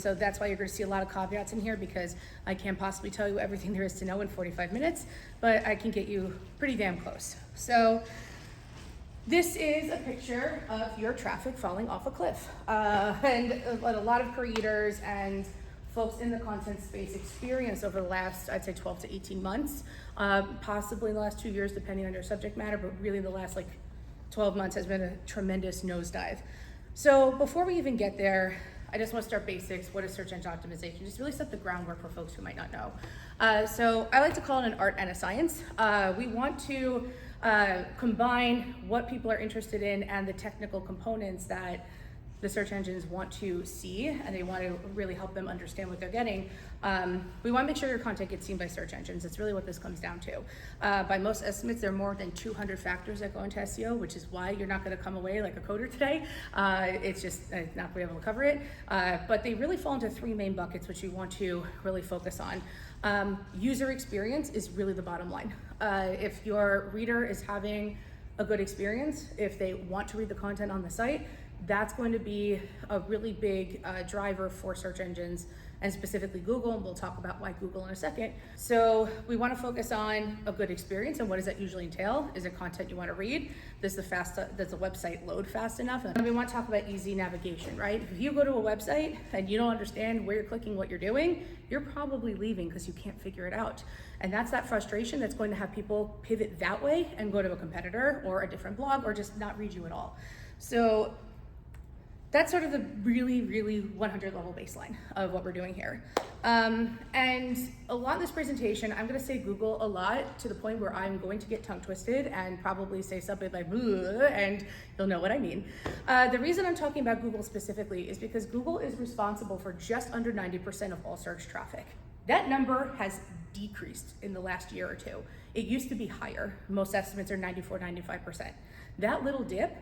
So that's why you're going to see a lot of caveats in here, because I can't possibly tell you everything there is to know in 45 minutes, but I can get you pretty damn close. So this is a picture of your traffic falling off a cliff. And what a lot of creators and folks in the content space experience over the last, I'd say 12 to 18 months, possibly in the last 2 years, depending on your subject matter, but really the last 12 months has been a tremendous nosedive. So before we even get there, I just want to start basics. What is search engine optimization? Just really set the groundwork for folks who might not know. So I like to call it an art and a science. We want to combine what people are interested in and the technical components that the search engines want to see, and they want to really help them understand what they're getting. We want to make sure your content gets seen by search engines. That's really what this comes down to. By most estimates, there are more than 200 factors that go into SEO, which is why you're not going to come away like a coder today. It's just not going to be able to cover it. But they really fall into 3 main buckets, which we want to really focus on. User experience is really the bottom line. If your reader is having a good experience, if they want to read the content on the site, that's going to be a really big driver for search engines, and specifically Google, and we'll talk about why Google in a second. So we want to focus on a good experience, and what does that usually entail? Is it content you want to read? Does the website load fast enough? And we want to talk about easy navigation, right? If you go to a website and you don't understand where you're clicking, what you're doing, you're probably leaving because you can't figure it out. And that's that frustration that's going to have people pivot that way and go to a competitor or a different blog or just not read you at all. So that's sort of the really, really 100 level baseline of what we're doing here. And a lot of this presentation, I'm gonna say Google a lot to the point where I'm going to get tongue twisted and probably say something like, and you'll know what I mean. The reason I'm talking about Google specifically is because Google is responsible for just under 90% of all search traffic. That number has decreased in the last year or two. It used to be higher. Most estimates are 94, 95%. That little dip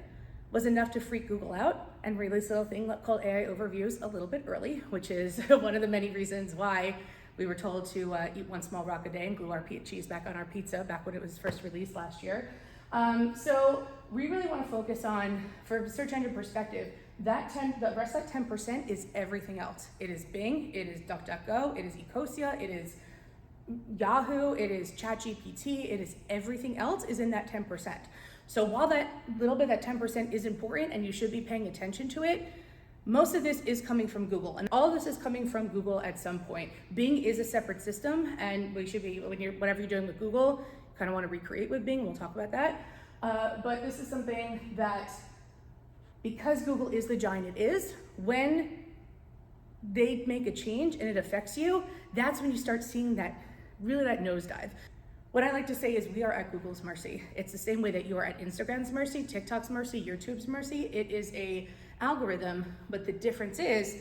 was enough to freak Google out and release a little thing called AI overviews a little bit early, which is one of the many reasons why we were told to eat 1 small rock a day and glue our cheese back on our pizza back when it was first released last year. So we really want to focus on, from a search engine perspective, the rest of that 10% is everything else. It is Bing, it is DuckDuckGo, it is Ecosia, it is Yahoo, it is ChatGPT, it is everything else is in that 10%. So while that little bit, that 10% is important and you should be paying attention to it, most of this is coming from Google, and all of this is coming from Google at some point. Bing is a separate system, and we should be, whatever you're doing with Google, kind of want to recreate with Bing, we'll talk about that. But this is something that, because Google is the giant it is, when they make a change and it affects you, that's when you start seeing that nosedive. What I like to say is we are at Google's mercy. It's the same way that you are at Instagram's mercy, TikTok's mercy, YouTube's mercy. It is a algorithm, but the difference is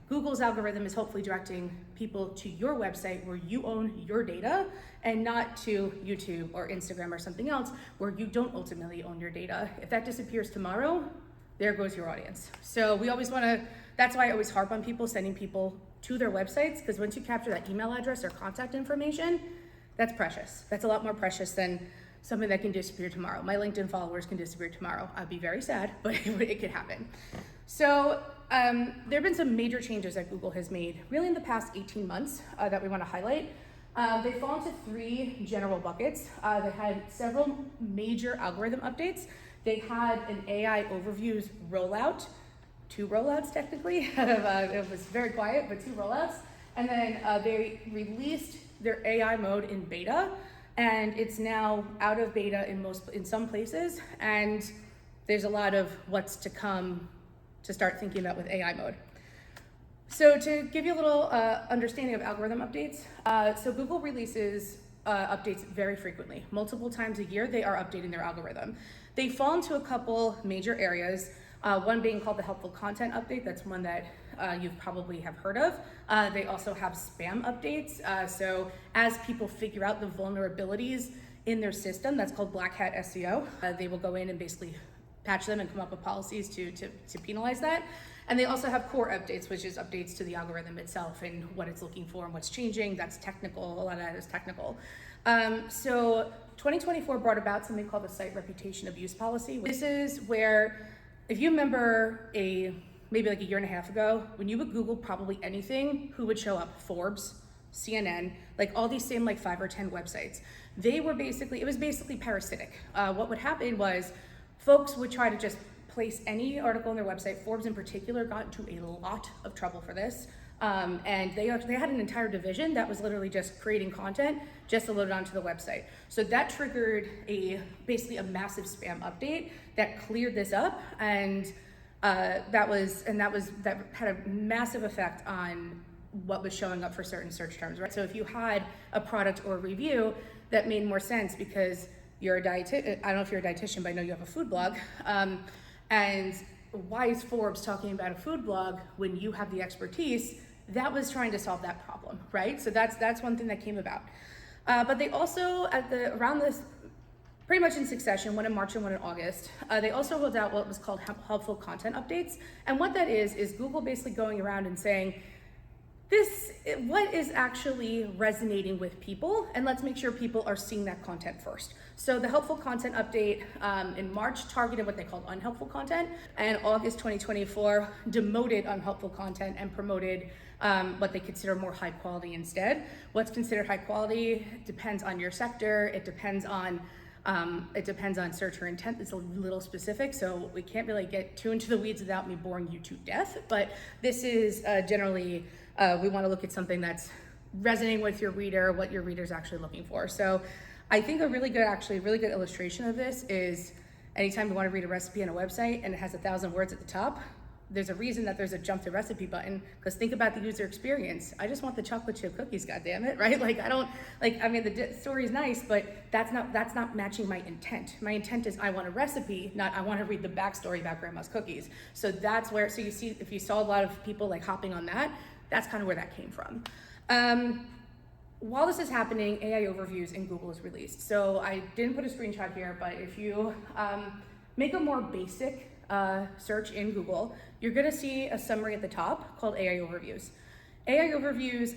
Google's algorithm is hopefully directing people to your website where you own your data, and not to YouTube or Instagram or something else where you don't ultimately own your data. If that disappears tomorrow, there goes your audience. So we always that's why I always harp on people sending people to their websites, because once you capture that email address or contact information, that's precious. That's a lot more precious than something that can disappear tomorrow. My LinkedIn followers can disappear tomorrow. I'd be very sad, but it could happen. So there have been some major changes that Google has made really in the past 18 months that we want to highlight. They fall into 3 general buckets. They had several major algorithm updates. They had an AI overviews rollout, 2 rollouts technically. It was very quiet, but 2 rollouts. And then they released their AI mode in beta, and it's now out of beta in some places, and there's a lot of what's to come to start thinking about with AI mode. So to give you a little understanding of algorithm updates, so Google releases updates very frequently. Multiple times a year, they are updating their algorithm. They fall into a couple major areas, one being called the helpful content update. That's one that you probably have heard of. They also have spam updates. So as people figure out the vulnerabilities in their system, that's called black hat SEO. They will go in and basically patch them and come up with policies to penalize that. And they also have core updates, which is updates to the algorithm itself and what it's looking for and what's changing. That's technical, a lot of that is technical. So 2024 brought about something called the Site Reputation Abuse Policy. This is where, if you remember a maybe like a year and a half ago, when you would Google probably anything, who would show up? Forbes, CNN, like all these same like 5 or 10 websites. It was basically parasitic. What would happen was folks would try to just place any article on their website. Forbes in particular got into a lot of trouble for this. And they had an entire division that was literally just creating content just to load it onto the website. So that triggered basically a massive spam update that cleared this up, and that had a massive effect on what was showing up for certain search terms, right? So if you had a product or a review that made more sense because you're a dietitian, I don't know if you're a dietitian, but I know you have a food blog, and why is Forbes talking about a food blog when you have the expertise? That was trying to solve that problem, right? So that's one thing that came about. But they also, around this, pretty much in succession, one in March and one in August, they also rolled out what was called helpful content updates. And what that is Google basically going around and saying, what is actually resonating with people, and let's make sure people are seeing that content first. So the helpful content update in March targeted what they called unhelpful content, and August 2024 demoted unhelpful content and promoted what they consider more high quality instead. What's considered high quality depends on your sector. It depends on searcher intent. It's a little specific, so we can't really get too into the weeds without me boring you to death. But this is generally, we want to look at something that's resonating with your reader, what your reader's actually looking for. So I think a really good illustration of this is anytime you want to read a recipe on a website and it has 1,000 words at the top, there's a reason that there's a jump to recipe button, because think about the user experience. I just want the chocolate chip cookies, goddammit, right? The story is nice, but that's not matching my intent. My intent is I want a recipe, not I want to read the backstory about grandma's cookies. So that's where, so you see, if you saw a lot of people like hopping on that, that's kind of where that came from. While this is happening, AI overviews in Google is released. So I didn't put a screenshot here, but if you make a more basic search in Google, you're gonna see a summary at the top called AI overviews. AI overviews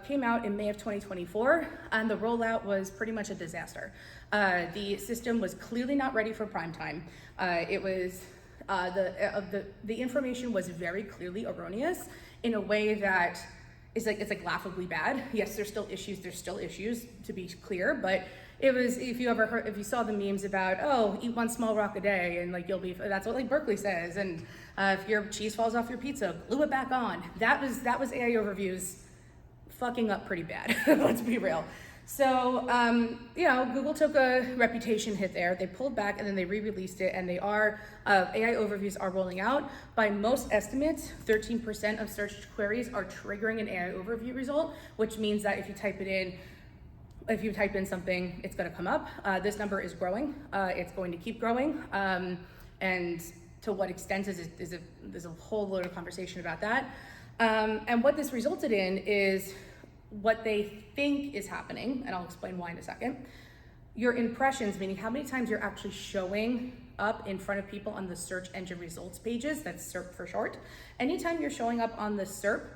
came out in May of 2024, and the rollout was pretty much a disaster. The system was clearly not ready for prime time. The information was very clearly erroneous in a way that it's like laughably bad. Yes, there's still issues to be clear, but it was, if you saw the memes about, oh, eat one small rock a day and like that's what like Berkeley says, and if your cheese falls off your pizza, glue it back on. That was AI overviews fucking up pretty bad. Let's be real. So Google took a reputation hit there. They pulled back and then they re-released it, and AI overviews are rolling out. By most estimates, 13% of search queries are triggering an AI overview result, which means that if you type in something, it's going to come up. This number is growing. It's going to keep growing. And to what extent there's a whole load of conversation about that. And what this resulted in is what they think is happening, and I'll explain why in a second. Your impressions, meaning how many times you're actually showing up in front of people on the search engine results pages, that's SERP for short. Anytime you're showing up on the SERP,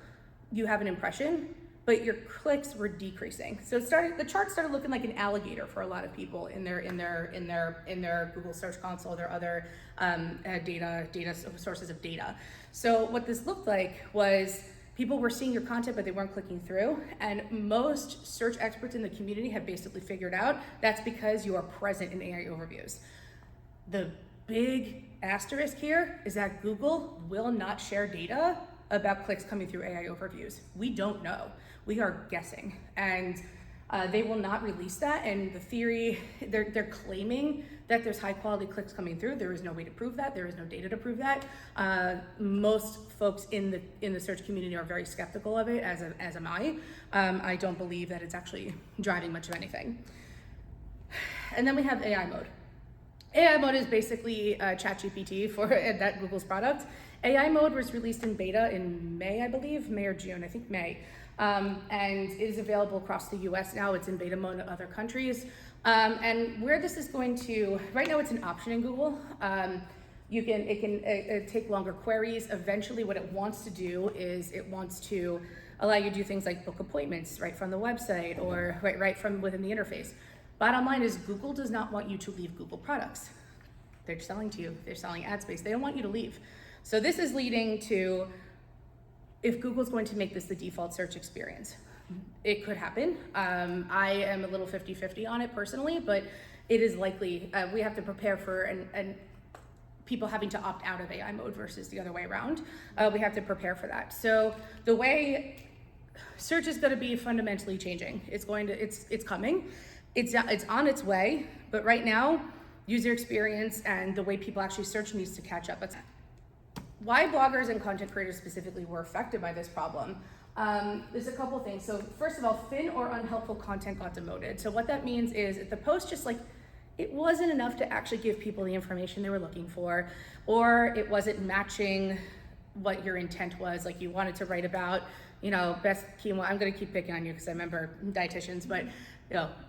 you have an impression, but your clicks were decreasing. So the chart started looking like an alligator for a lot of people in their Google Search Console, their other data sources of data. So what this looked like was people were seeing your content, but they weren't clicking through. And most search experts in the community have basically figured out that's because you are present in AI overviews. The big asterisk here is that Google will not share data about clicks coming through AI overviews. We don't know. We are guessing. And they will not release that. And the theory, they're claiming that there's high quality clicks coming through. There is no way to prove that. There is no data to prove that. Most folks in the search community are very skeptical of it, as am I. I don't believe that it's actually driving much of anything. And then we have AI mode. AI mode is basically ChatGPT for that Google's product. AI mode was released in beta in May, I believe, May or June, I think May. And it is available across the US now. It's in beta mode in other countries. And where this is going to, right now it's an option in Google. It can take longer queries. Eventually what it wants to do is it wants to allow you to do things like book appointments right from the website or right from within the interface. Bottom line is Google does not want you to leave Google products. They're selling to you. They're selling ad space. They don't want you to leave. So this is leading to, if Google's going to make this the default search experience, it could happen. I am a little 50-50 on it personally, but it is likely. We have to prepare for and people having to opt out of AI mode versus the other way around. We have to prepare for that. So the way search is going to be fundamentally changing. It's coming. It's on its way, but right now, user experience and the way people actually search needs to catch up. Why bloggers and content creators specifically were affected by this problem? There's a couple things. So first of all, thin or unhelpful content got demoted. So what that means is if the post just like, it wasn't enough to actually give people the information they were looking for, or it wasn't matching what your intent was. Like you wanted to write about, best quinoa. I'm gonna keep picking on you because I remember dietitians, but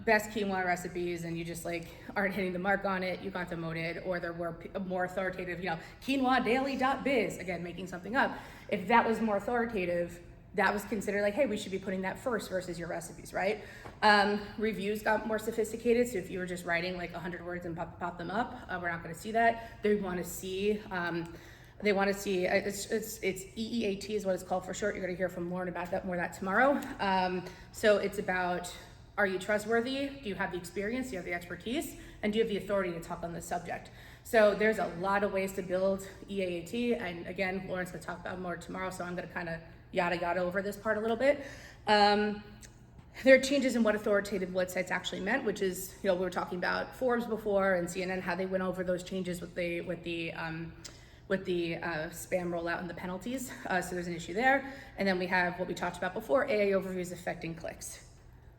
best quinoa recipes, and you just like aren't hitting the mark on it, you got demoted. Or there were more authoritative, quinoadaily.biz, again, making something up. If that was more authoritative, that was considered like, hey, we should be putting that first versus your recipes, right? Reviews got more sophisticated. So if you were just writing like 100 words and pop them up, we're not gonna see that. They wanna see, it's EEAT is what it's called for short. You're gonna hear from Lauren about that tomorrow. So it's about, are you trustworthy? Do you have the experience? Do you have the expertise? And do you have the authority to talk on this subject? So there's a lot of ways to build EAT. And again, Lauren's gonna talk about more tomorrow. So I'm gonna kind of yada over this part a little bit. There are changes in what authoritative websites actually meant, which is, we were talking about Forbes before and CNN, how they went over those changes with the spam rollout and the penalties. So there's an issue there. And then we have what we talked about before, AI overviews affecting clicks.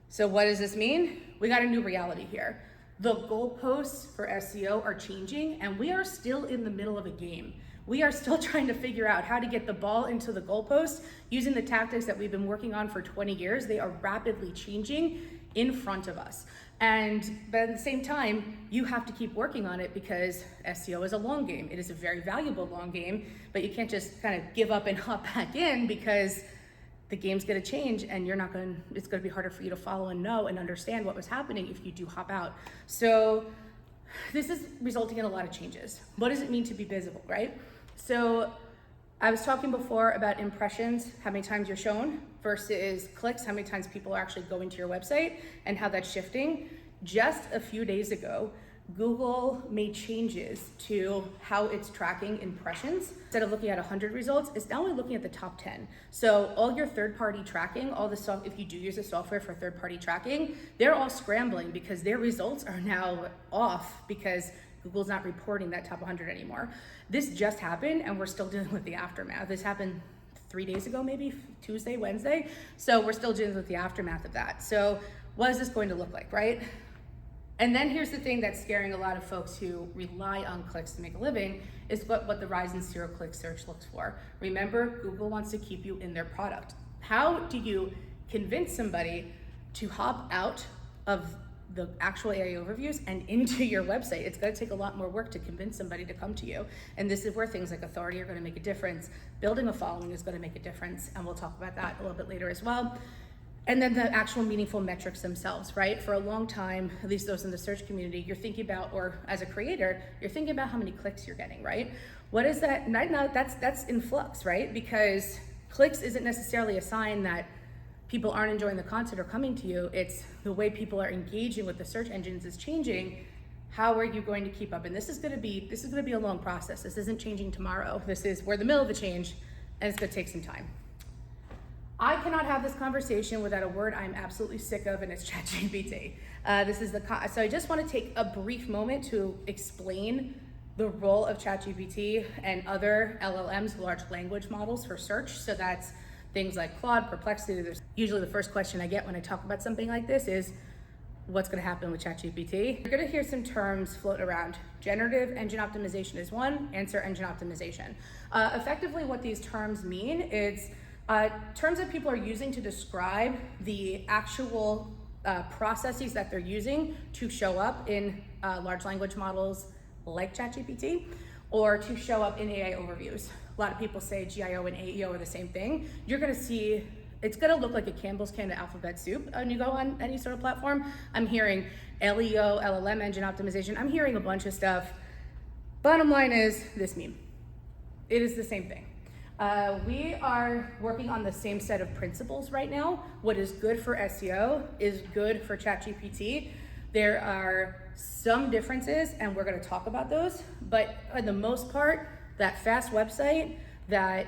So what does this mean? We got a new reality here. The goalposts for SEO are changing, and we are still in the middle of a game. We are still trying to figure out how to get the ball into the goalpost using the tactics that we've been working on for 20 years. They are rapidly changing in front of us. But at the same time, you have to keep working on it because SEO is a long game. It is a very valuable long game, but you can't just kind of give up and hop back in because the game's gonna change and it's gonna be harder for you to follow and know and understand what was happening if you do hop out. So this is resulting in a lot of changes. What does it mean to be visible, right? So I was talking before about impressions, how many times you're shown, versus clicks, how many times people are actually going to your website, and how that's shifting. Just a few days ago, Google made changes to how it's tracking impressions. Instead of looking at 100 results, it's now only looking at the top 10. So all your third-party tracking, all the stuff, if you do use the software for third-party tracking, they're all scrambling because their results are now off because Google's not reporting that top 100 anymore. This just happened and we're still dealing with the aftermath. This happened 3 days ago, maybe Tuesday, Wednesday. So we're still dealing with the aftermath of that. So what is this going to look like, right? And then here's the thing that's scaring a lot of folks who rely on clicks to make a living is what the rise in zero-click search looks for. Remember, Google wants to keep you in their product. How do you convince somebody to hop out of the actual AI overviews and into your website? It's gonna take a lot more work to convince somebody to come to you. And this is where things like authority are gonna make a difference. Building a following is gonna make a difference, and we'll talk about that a little bit later as well. And then the actual meaningful metrics themselves, right? For a long time, at least those in the search community, you're thinking about, or as a creator, you're thinking about how many clicks you're getting, right? What is that? Now that's in flux, right? Because clicks isn't necessarily a sign that people aren't enjoying the content or coming to you. It's the way people are engaging with the search engines is changing. How are you going to keep up? And this is gonna be a long process. This isn't changing tomorrow. We're in the middle of the change, and it's gonna take some time. I cannot have this conversation without a word I'm absolutely sick of, and it's ChatGPT. So I just want to take a brief moment to explain the role of ChatGPT and other LLMs, large language models, for search. So that's things like Claude, Perplexity. There's usually the first question I get when I talk about something like this is, what's going to happen with ChatGPT? You're going to hear some terms float around. Generative engine optimization is one, answer engine optimization. Effectively, what these terms mean is terms that people are using to describe the actual processes that they're using to show up in large language models like ChatGPT, or to show up in AI overviews. A lot of people say GIO and AEO are the same thing. You're gonna see, it's gonna look like a Campbell's can of alphabet soup when you go on any sort of platform. I'm hearing LEO, LLM engine optimization. I'm hearing a bunch of stuff. Bottom line is this meme. It is the same thing. We are working on the same set of principles right now. What is good for SEO is good for ChatGPT. There are some differences, and we're going to talk about those, but for the most part, that fast website, that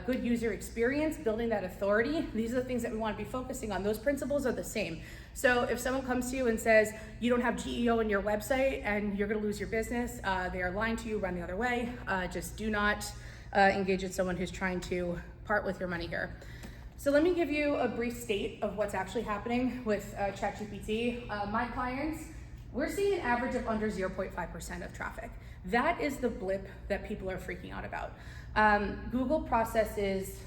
good user experience, building that authority, these are the things that we want to be focusing on. Those principles are the same. So if someone comes to you and says you don't have GEO in your website and you're going to lose your business, they are lying to you. Run the other way. Just do not engage with someone who's trying to part with your money here. So let me give you a brief state of what's actually happening with ChatGPT. My clients, we're seeing an average of under 0.5% of traffic. That is the blip that people are freaking out about. Google processes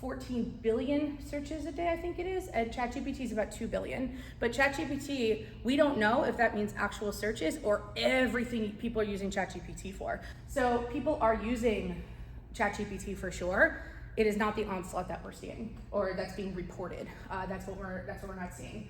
14 billion searches a day, I think it is, and ChatGPT is about 2 billion. But ChatGPT, we don't know if that means actual searches or everything people are using ChatGPT for. So people are using ChatGPT for sure. It is not the onslaught that we're seeing or that's being reported. That's what we're not seeing.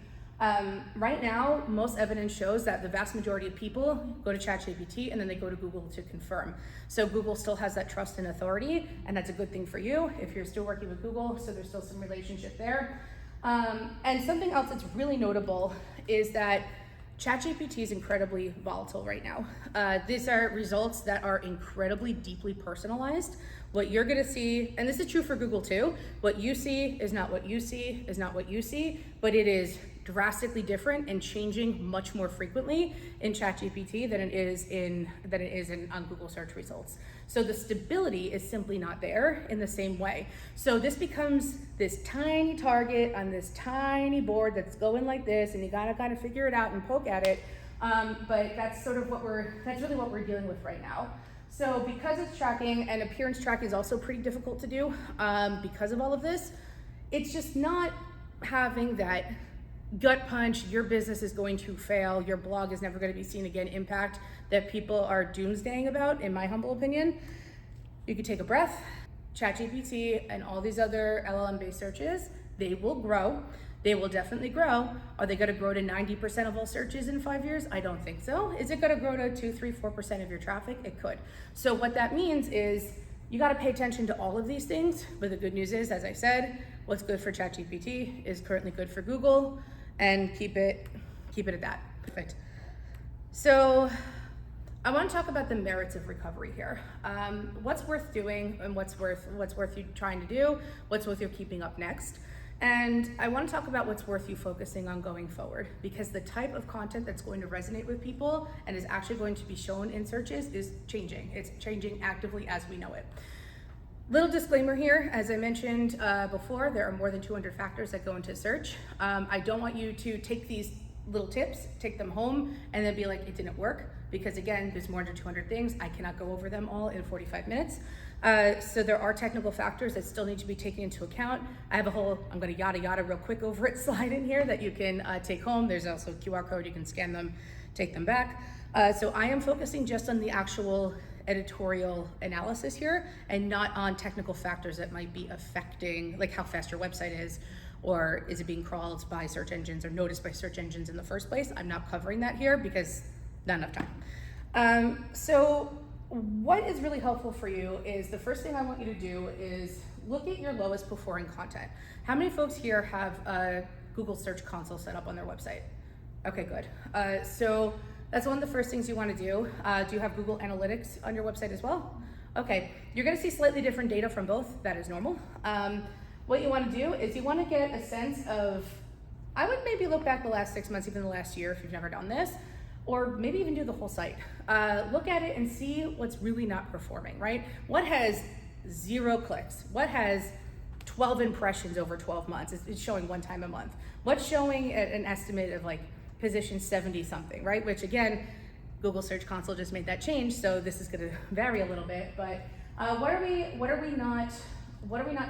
Right now, most evidence shows that the vast majority of people go to ChatGPT and then they go to Google to confirm. So Google still has that trust and authority, and that's a good thing for you if you're still working with Google, so there's still some relationship there. And something else that's really notable is that ChatGPT is incredibly volatile right now. These are results that are incredibly deeply personalized. What you're gonna see, and this is true for Google too, what you see is not what you see, is not what you see, but it is drastically different and changing much more frequently in ChatGPT than it is on Google search results. So the stability is simply not there in the same way. So this becomes this tiny target on this tiny board that's going like this, and you gotta kind of figure it out and poke at it. But that's sort of that's really what we're dealing with right now. So because it's tracking, and appearance tracking is also pretty difficult to do because of all of this, it's just not having that gut punch, your business is going to fail, your blog is never going to be seen again impact that people are doomsdaying about, in my humble opinion. You could take a breath. ChatGPT and all these other LLM-based searches, they will grow. They will definitely grow. Are they going to grow to 90% of all searches in 5 years? I don't think so. Is it going to grow to 2, 3, 4% of your traffic? It could. So what that means is you got to pay attention to all of these things. But the good news is, as I said, what's good for ChatGPT is currently good for Google, and keep it at that. Perfect. So I want to talk about the merits of recovery here. What's worth doing and what's worth you trying to do, what's worth you keeping up next. And I want to talk about what's worth you focusing on going forward, because the type of content that's going to resonate with people and is actually going to be shown in searches is changing. It's changing actively as we know it. Little disclaimer here, as I mentioned before, there are more than 200 factors that go into search. I don't want you to take these little tips, take them home, and then be like, it didn't work, because again, there's more than 200 things. I cannot go over them all in 45 minutes. So there are technical factors that still need to be taken into account. I have a whole, I'm gonna yada real quick over it slide in here that you can take home. There's also a QR code, you can scan them, take them back. So I am focusing just on the actual editorial analysis here and not on technical factors that might be affecting, like how fast your website is, or is it being crawled by search engines or noticed by search engines in the first place. I'm not covering that here because not enough time. So what is really helpful for you is the first thing I want you to do is look at your lowest performing content. How many folks here have a Google Search Console set up on their website? Okay, good. So that's one of the first things you want to do. Do you have Google Analytics on your website as well? Okay, you're going to see slightly different data from both. That is normal. What you want to do is you want to get a sense of, I would maybe look back the last 6 months, even the last year if you've never done this, or maybe even do the whole site. Look at it and see what's really not performing, right? What has 0 clicks? What has 12 impressions over 12 months? It's showing 1 time a month. What's showing at an estimate of like position 70 something, right? Which again, Google Search Console just made that change, so this is going to vary a little bit. But what are we not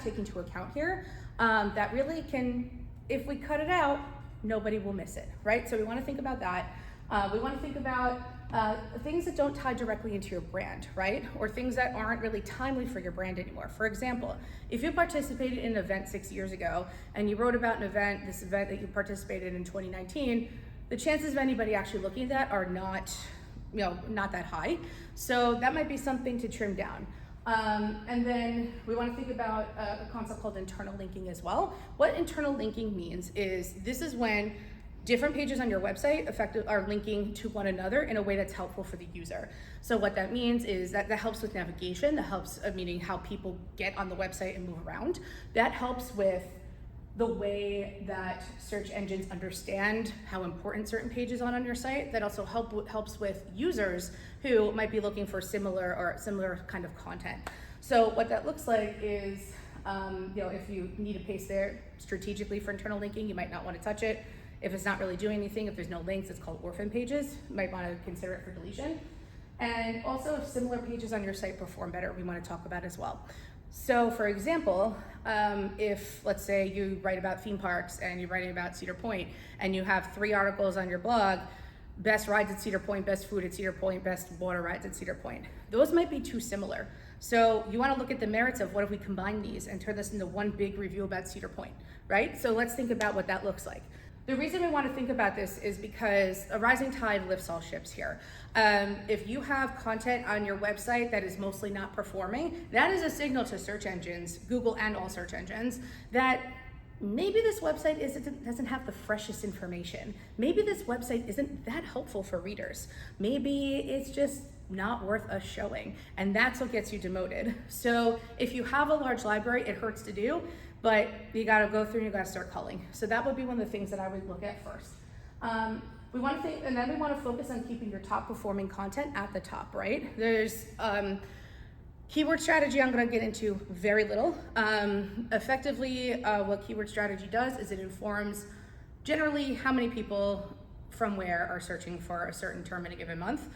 taking into account here? That really can, if we cut it out, nobody will miss it, right? So we want to think about that. We want to think about things that don't tie directly into your brand, right? Or things that aren't really timely for your brand anymore. For example, if you participated in an event 6 years ago and you wrote about this event that you participated in 2019, the chances of anybody actually looking at that are not that high. So that might be something to trim down. And then we want to think about a concept called internal linking as well. What internal linking means is this is when different pages on your website are linking to one another in a way that's helpful for the user. So what that means is that helps with navigation, that helps meaning how people get on the website and move around. That helps with the way that search engines understand how important certain pages are on your site. That also helps with users who might be looking for similar kind of content. So what that looks like is, if you need a place there strategically for internal linking, you might not want to touch it. If it's not really doing anything, if there's no links, it's called orphan pages. You might want to consider it for deletion. And also if similar pages on your site perform better, we want to talk about as well. So for example, if let's say you write about theme parks and you're writing about Cedar Point and you have 3 articles on your blog, best rides at Cedar Point, best food at Cedar Point, best water rides at Cedar Point. Those might be too similar. So you want to look at the merits of what if we combine these and turn this into one big review about Cedar Point, right? So let's think about what that looks like. The reason we want to think about this is because a rising tide lifts all ships here. If you have content on your website that is mostly not performing, that is a signal to search engines, Google and all search engines, that maybe this website doesn't have the freshest information. Maybe this website isn't that helpful for readers. Maybe it's just not worth us showing, and that's what gets you demoted. So if you have a large library, it hurts to do, but you gotta go through and you gotta start culling. So that would be one of the things that I would look at first. We want to focus on keeping your top performing content at the top, right? There's keyword strategy I'm going to get into very little. Effectively, what keyword strategy does is it informs generally how many people from where are searching for a certain term in a given month.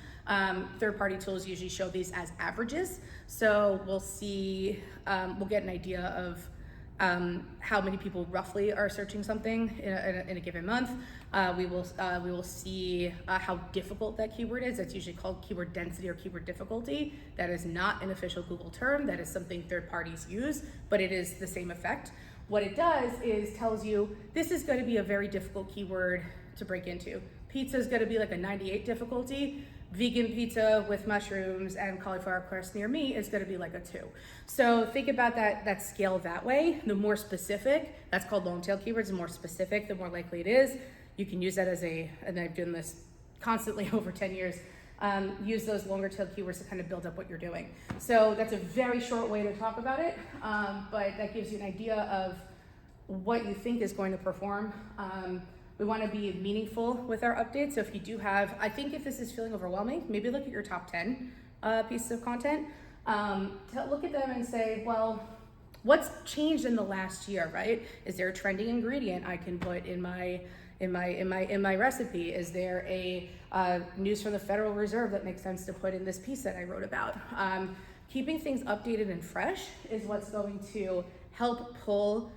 Third-party tools usually show these as averages. So we'll see, we'll get an idea of how many people roughly are searching something in a given month. We will see how difficult that keyword is. That's usually called keyword density or keyword difficulty. That is not an official Google term. That is something third parties use, but it is the same effect. What it does is tells you this is going to be a very difficult keyword to break into. Pizza is going to be like a 98 difficulty. Vegan pizza with mushrooms and cauliflower crust near me is going to be like a 2. So think about that scale that way. The more specific, that's called long tail keywords, the more specific, the more likely it is. You can use that and I've done this constantly over 10 years, use those longer tail keywords to kind of build up what you're doing. So that's a very short way to talk about it, but that gives you an idea of what you think is going to perform. We want to be meaningful with our updates. So if you do have, I think if this is feeling overwhelming, maybe look at your top 10 pieces of content. Look at them and say, well, what's changed in the last year, right? Is there a trending ingredient I can put in my recipe? Is there a news from the Federal Reserve that makes sense to put in this piece that I wrote about? Keeping things updated and fresh is what's going to help pull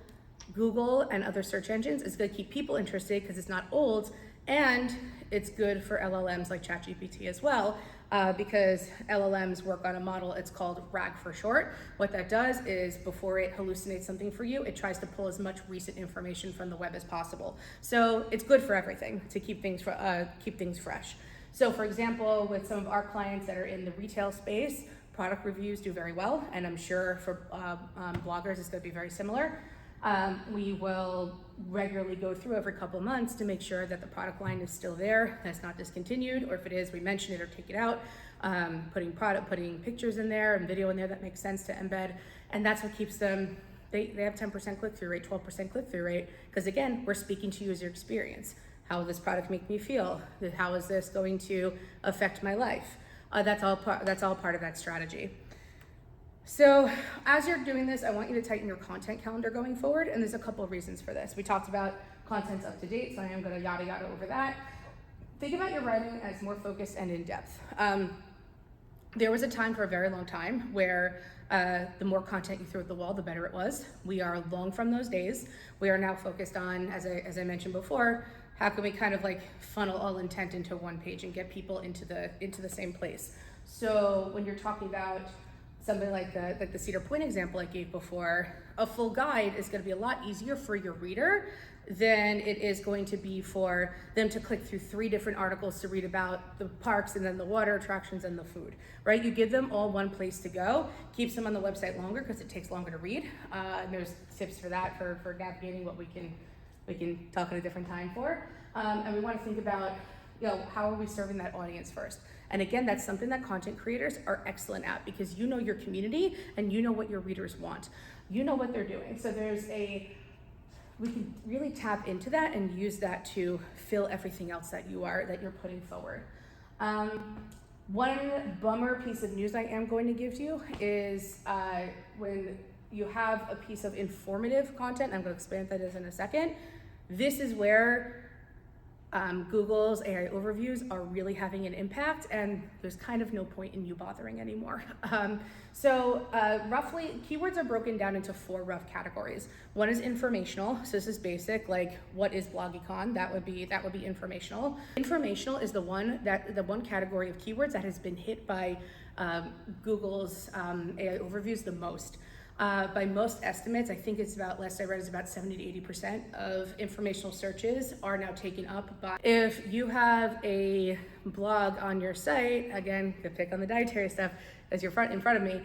Google and other search engines. It's going to keep people interested because it's not old, and it's good for LLMs like ChatGPT as well, because LLMs work on a model, it's called RAG for short. What that does is before it hallucinates something for you, it tries to pull as much recent information from the web as possible. So it's good for everything to keep things fresh. So for example, with some of our clients that are in the retail space, product reviews do very well, and I'm sure for bloggers it's going to be very similar. We will regularly go through every couple of months to make sure that the product line is still there, that's not discontinued, or if it is, we mention it or take it out, putting pictures in there and video in there that makes sense to embed, and that's what keeps them, they have 10% click-through rate, 12% click-through rate, because again, we're speaking to user experience. How will this product make me feel? How is this going to affect my life? That's all part of that strategy. So as you're doing this, I want you to tighten your content calendar going forward, and there's a couple of reasons for this. We talked about content's up to date, so I am gonna yada yada over that. Think about your writing as more focused and in depth. There was a time for a very long time where the more content you threw at the wall, the better it was. We are long from those days. We are now focused on, as I mentioned before, how can we kind of like funnel all intent into one page and get people into the same place. So when you're talking about something like the Cedar Point example I gave before, a full guide is going to be a lot easier for your reader than it is going to be for them to click through 3 different articles to read about the parks and then the water attractions and the food, right? You give them all one place to go, keeps them on the website longer because it takes longer to read. And there's tips for that, for navigating what we can talk at a different time for. And we want to think about, how are we serving that audience first? And again, that's something that content creators are excellent at, because you know your community and you know what your readers want. You know what they're doing. So we can really tap into that and use that to fill everything else that you're putting forward. One bummer piece of news I am going to give you is when you have a piece of informative content, I'm going to explain what that is in a second. This is where Google's AI overviews are really having an impact, and there's kind of no point in you bothering anymore. Roughly, keywords are broken down into 4 rough categories. One is informational, so this is basic, like what is Bloggycon? That would be informational. Informational is the one category of keywords that has been hit by Google's AI overviews the most. By most estimates, I think it's about, last I read, is about 70 to 80% of informational searches are now taken up by. If you have a blog on your site, again, to pick on the dietary stuff as in front of me,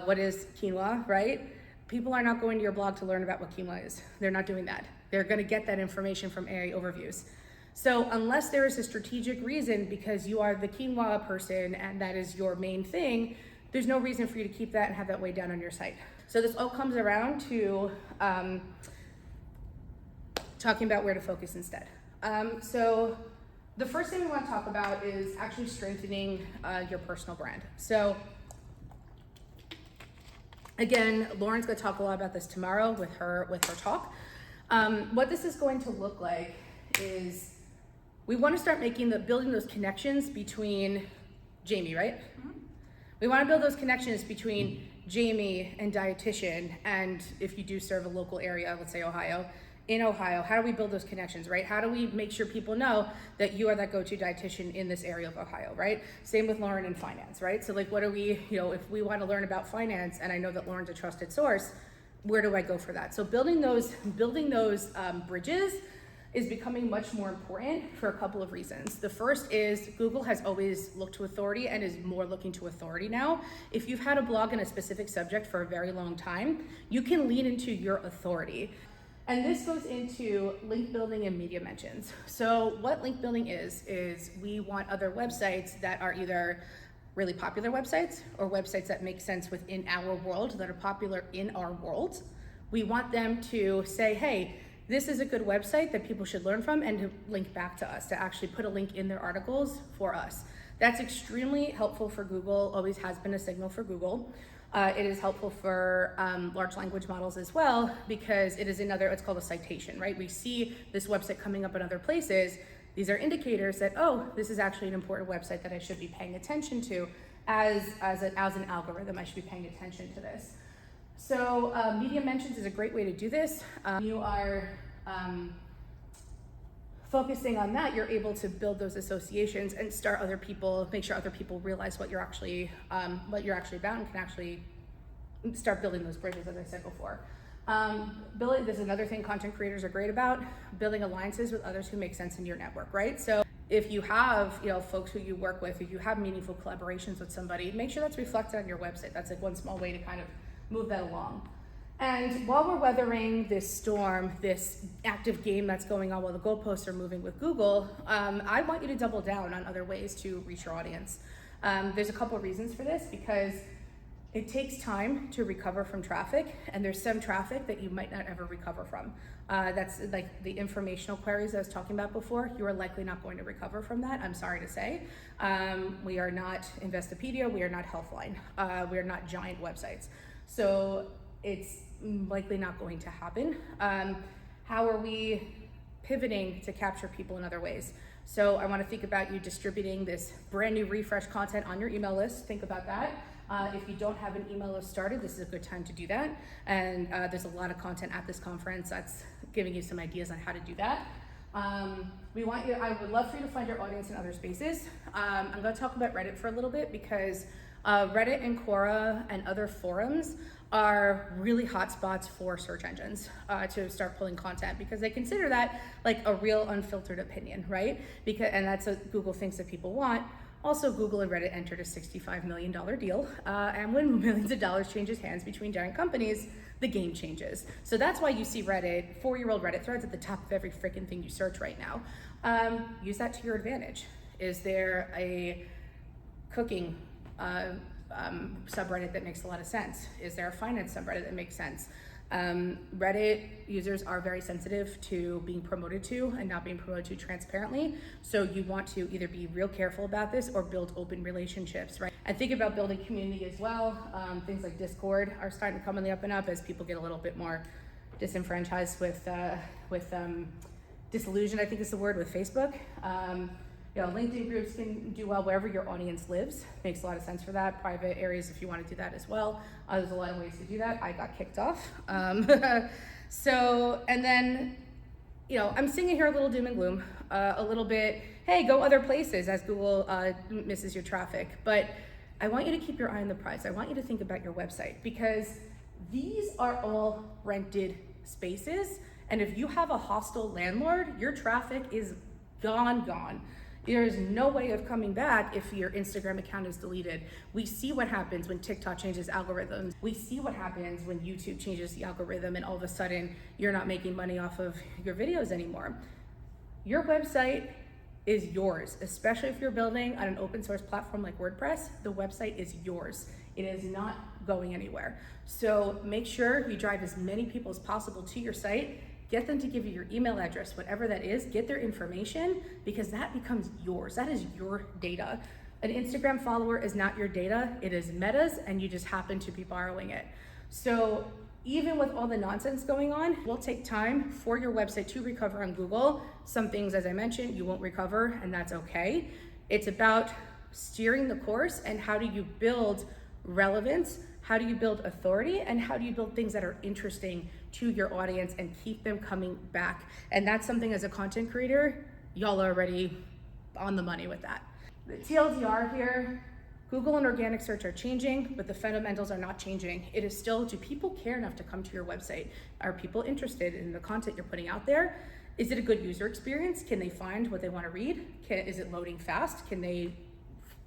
what is quinoa, right? People are not going to your blog to learn about what quinoa is. They're not doing that. They're going to get that information from AI overviews. So unless there is a strategic reason, because you are the quinoa person and that is your main thing, there's no reason for you to keep that and have that way down on your site. So this all comes around to talking about where to focus instead. So the first thing we want to talk about is actually strengthening your personal brand. So again, Lauren's going to talk a lot about this tomorrow with her talk. What this is going to look like is we want to start building those connections between Jamie, right? Mm-hmm. We want to build those connections between Jamie and dietitian, and if you do serve a local area, let's say Ohio, how do we build those connections, right? How do we make sure people know that you are that go-to dietitian in this area of Ohio, right? Same with Lauren in finance, right? So like, what do we, if we want to learn about finance and I know that Lauren's a trusted source, where do I go for that? So building those bridges is becoming much more important for a couple of reasons. The first is Google has always looked to authority and is more looking to authority now. If you've had a blog in a specific subject for a very long time, you can lean into your authority. And this goes into link building and media mentions. So what link building is we want other websites that are either really popular websites or websites that make sense within our world, that are popular in our world. We want them to say, hey, this is a good website that people should learn from, and to link back to us, to actually put a link in their articles for us. That's extremely helpful for Google, always has been a signal for Google. It is helpful for large language models as well, because it is it's called a citation, right? We see this website coming up in other places. These are indicators that, oh, this is actually an important website that I should be paying attention to. As an algorithm, I should be paying attention to this. So media mentions is a great way to do this. You are focusing on that, you're able to build those associations and make sure other people realize what you're actually about, and can actually start building those bridges, as I said before. This is another thing content creators are great about, building alliances with others who make sense in your network, right? So if you have, folks who you work with, if you have meaningful collaborations with somebody, make sure that's reflected on your website. That's like one small way to kind of move that along. And while we're weathering this storm, this active game that's going on while the goalposts are moving with Google, I want you to double down on other ways to reach your audience. There's a couple of reasons for this, because it takes time to recover from traffic, and there's some traffic that you might not ever recover from. That's like the informational queries I was talking about before. You are likely not going to recover from that, I'm sorry to say. We are not Investopedia, we are not Healthline, we are not giant websites. So it's likely not going to happen. How are we pivoting to capture people in other ways? So I want to think about you distributing this brand new refresh content on your email list. Think about that. If you don't have an email list started, this is a good time to do that. And there's a lot of content at this conference that's giving you some ideas on how to do that. I would love for you to find your audience in other spaces. I'm going to talk about Reddit for a little bit, because Reddit and Quora and other forums are really hot spots for search engines to start pulling content, because they consider that like a real unfiltered opinion, right? And that's what Google thinks that people want. Also, Google and Reddit entered a $65 million deal, and when millions of dollars changes hands between giant companies, the game changes. So that's why you see Reddit, 4-year-old Reddit threads at the top of every freaking thing you search right now. Use that to your advantage. Is there a cooking subreddit that makes a lot of sense? Is there a finance subreddit that makes sense? Reddit users are very sensitive to being promoted to and not being promoted to transparently. So you want to either be real careful about this or build open relationships, right? And think about building community as well. Things like Discord are starting to come on the up and up as people get a little bit more disenfranchised with disillusioned, I think is the word, with Facebook. LinkedIn groups can do well wherever your audience lives. Makes a lot of sense for that. Private areas, if you want to do that as well. There's a lot of ways to do that. I got kicked off. And then, I'm singing here a little doom and gloom, a little bit, hey, go other places as Google misses your traffic. But I want you to keep your eye on the prize. I want you to think about your website, because these are all rented spaces. And if you have a hostile landlord, your traffic is gone. There is no way of coming back if your Instagram account is deleted. We see what happens when TikTok changes algorithms. We see what happens when YouTube changes the algorithm and all of a sudden you're not making money off of your videos anymore. Your website is yours, especially if you're building on an open source platform like WordPress. The website is yours. It is not going anywhere. So make sure you drive as many people as possible to your site. Get them to give you your email address, whatever that is, get their information, because that becomes yours. That is your data. An Instagram follower is not your data, it is Meta's, and you just happen to be borrowing it. So even with all the nonsense going on, it will take time for your website to recover on Google. Some things, as I mentioned, you won't recover, and that's okay. It's about steering the course, and how do you build relevance, how do you build authority, and how do you build things that are interesting to your audience and keep them coming back. And that's something, as a content creator, y'all are already on the money with that. The TLDR here, Google and organic search are changing, but the fundamentals are not changing. It is still, do people care enough to come to your website? Are people interested in the content you're putting out there? Is it a good user experience? Can they find what they want to read? Is it loading fast? Can they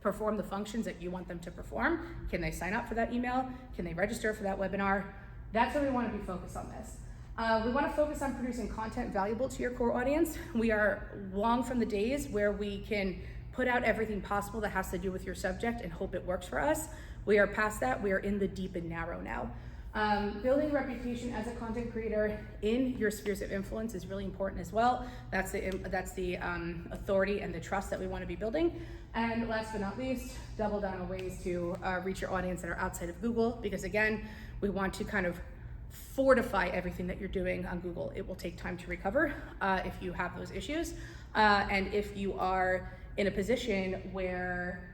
perform the functions that you want them to perform? Can they sign up for that email? Can they register for that webinar? That's where we want to be focused on this. We want to focus on producing content valuable to your core audience. We are long from the days where we can put out everything possible that has to do with your subject and hope it works for us. We are past that. We are in the deep and narrow now. Building a reputation as a content creator in your spheres of influence is really important as well. That's the authority and the trust that we want to be building. And last but not least, double down on ways to reach your audience that are outside of Google, because again, we want to kind of fortify everything that you're doing on Google. It will take time to recover if you have those issues. And if you are in a position where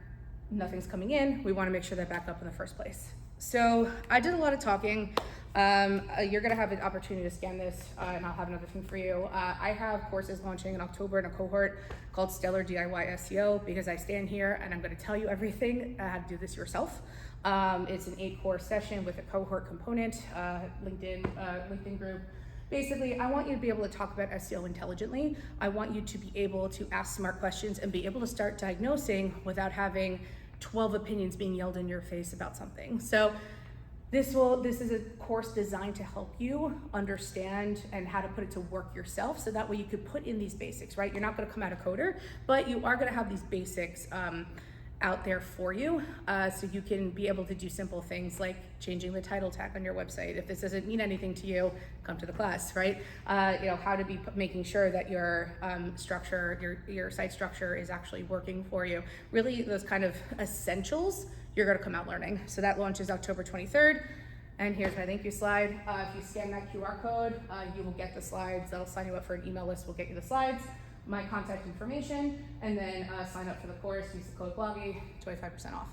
nothing's coming in, we want to make sure that back up in the first place. So I did a lot of talking. You're gonna have an opportunity to scan this, and I'll have another thing for you. I have courses launching in October in a cohort called Stellar DIY SEO, because I stand here and I'm gonna tell you everything, how to do this yourself. It's an 8-course session with a cohort component, LinkedIn group. Basically, I want you to be able to talk about SEO intelligently. I want you to be able to ask smart questions and be able to start diagnosing without having 12 opinions being yelled in your face about something. So this is a course designed to help you understand and how to put it to work yourself, so that way you could put in these basics, right? You're not gonna come out a coder, but you are gonna have these basics out there for you, so you can be able to do simple things like changing the title tag on your website. If this doesn't mean anything to you, come to the class, right? How to be making sure that your structure, your site structure is actually working for you. Really, those kind of essentials you're gonna come out learning. So that launches October 23rd. And here's my thank you slide. If you scan that QR code, you will get the slides. That'll sign you up for an email list. We'll get you the slides, my contact information, and then sign up for the course. Use the code BLOGGY, 25% off.